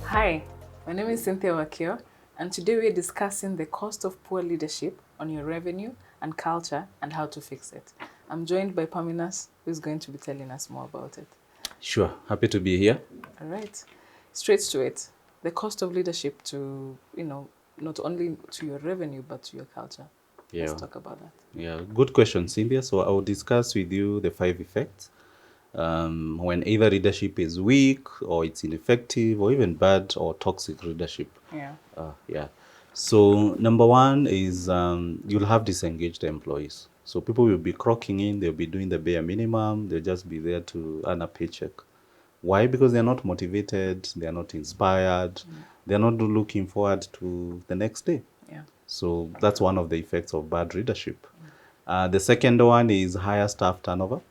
Hi, my name is Cynthia Wakio, and today we're discussing the cost of poor leadership on your revenue and culture and how to fix it. I'm joined by Paminas, who's going to be telling us more about it. Sure, happy to be here. All right, straight to it. The cost of leadership to, not only to your revenue, but to your culture. Let's Yeah, talk about that. yeah, good question, Cynthia. So I will discuss with you the 5 effects when either leadership is weak or it's ineffective or even bad or toxic leadership. Yeah. Yeah. So number one is you'll have disengaged employees. So people will be clocking in, they'll be doing the bare minimum, they'll just be there to earn a paycheck. Why? Because they're not motivated, they're not inspired, they're not looking forward to the next day. Yeah. So that's one of the effects of bad leadership. The second one is higher staff turnover,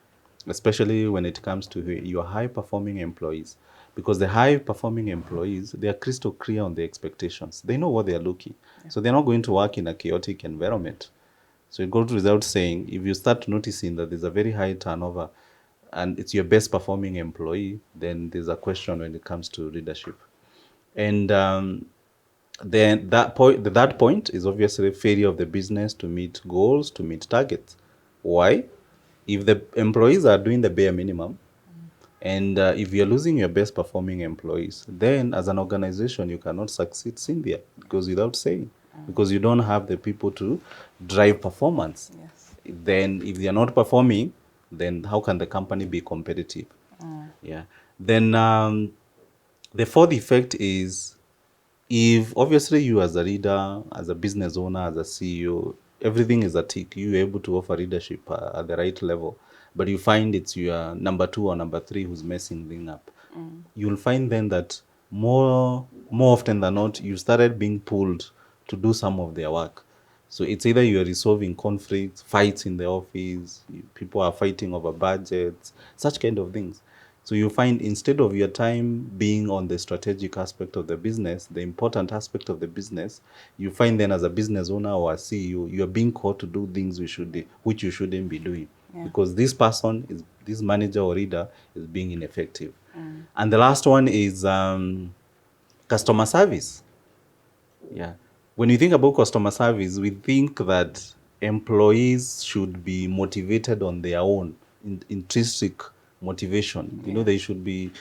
especially when it comes to your high performing employees. Because the high performing employees, they are crystal clear on the expectations. They know what they are looking. Yeah. So they're not going to work in a chaotic environment. So it goes without saying, if you start noticing that there's a very high turnover and it's your best performing employee, then there's a question when it comes to leadership. And then that point is obviously failure of the business to meet goals, to meet targets. Why? If the employees are doing the bare minimum, and if you're losing your best performing employees, then as an organization you cannot succeed, Cynthia. It goes without saying, because you don't have the people to drive performance. Yes. Then if they are not performing, then how can the company be competitive? Yeah. Then the fourth effect is, if obviously you as a leader, as a business owner, as a CEO, everything is a tick, you're able to offer leadership at the right level, but you find it's your number two or number three who's messing things up, you'll find then that more often than not, you started being pulled to do some of their work. So it's either you're resolving conflicts, fights in the office, people are fighting over budgets, such kind of things. So you find instead of your time being on the strategic aspect of the business, the important aspect of the business, you find then as a business owner or a CEO, you are being called to do things which you shouldn't be doing. Yeah. Because this manager or leader is being ineffective. And the last one is customer service. Yeah. When you think about customer service, we think that employees should be motivated on their own, intrinsic motivation. You know, Yes.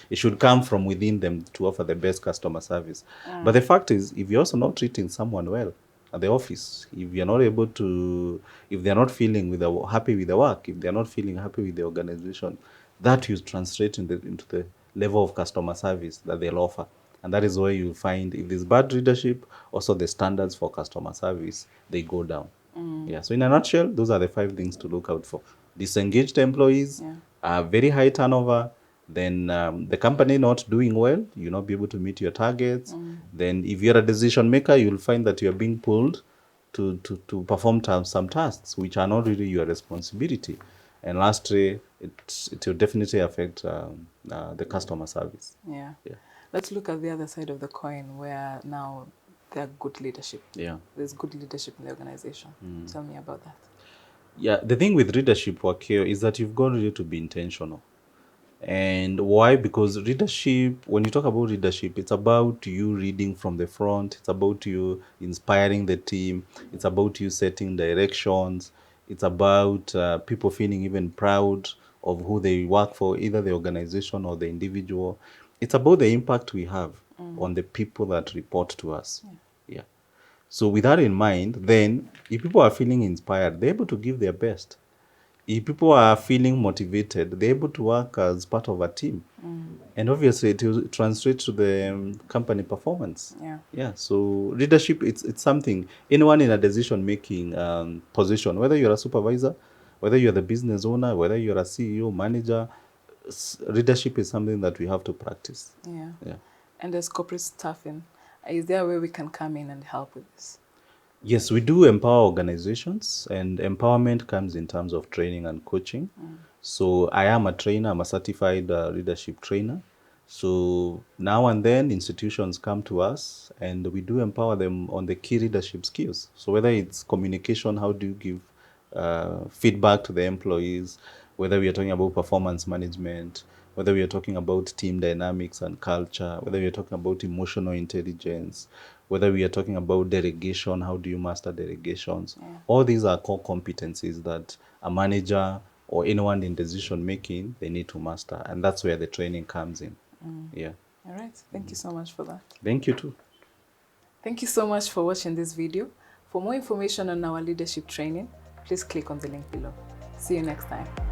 it should come from within them to offer the best customer service. But the fact is, if you're also not treating someone well at the office, if you're not able to, if they're not feeling happy with the work, if they're not feeling happy with the organization, that will translate into the level of customer service that they'll offer. And that is where you find if there's bad leadership, also the standards for customer service, they go down. Yeah. So in a nutshell, those are the 5 things to look out for. Disengaged employees, Yeah. very high turnover, then the company not doing well, you'll not be able to meet your targets. Then if you're a decision maker, you'll find that you're being pulled to perform some tasks which are not really your responsibility. And lastly, it will definitely affect the customer service. Yeah. Yeah. Let's look at the other side of the coin where now there's good leadership. Yeah. There's good leadership in the organization. Tell me about that. Yeah, the thing with leadership work here is that you've got really to be intentional. And why? Because leadership, when you talk about leadership, it's about you leading from the front, it's about you inspiring the team, it's about you setting directions, it's about people feeling even proud of who they work for, either the organization or the individual. It's about the impact we have on the people that report to us. Yeah. So with that in mind, then if people are feeling inspired, they're able to give their best. If people are feeling motivated, they're able to work as part of a team. And obviously it will translate to the company performance. Yeah. Yeah. So leadership, it's something, anyone in a decision making position, whether you're a supervisor, whether you're the business owner, whether you're a CEO, manager, leadership is something that we have to practice. Yeah. Yeah. And as corporate staffing, is there a way we can come in and help with this? Yes, we do empower organizations, and empowerment comes in terms of training and coaching. So I am a trainer, I'm a certified leadership trainer. So now and then institutions come to us and we do empower them on the key leadership skills. So whether it's communication, how do you give feedback to the employees, whether we are talking about performance management, whether we are talking about team dynamics and culture, whether we are talking about emotional intelligence, whether we are talking about delegation, how do you master delegations? Yeah. All these are core competencies that a manager or anyone in decision making, they need to master. And that's where the training comes in. Yeah. All right. Thank you so much for that. Thank you too. Thank you so much for watching this video. For more information on our leadership training, please click on the link below. See you next time.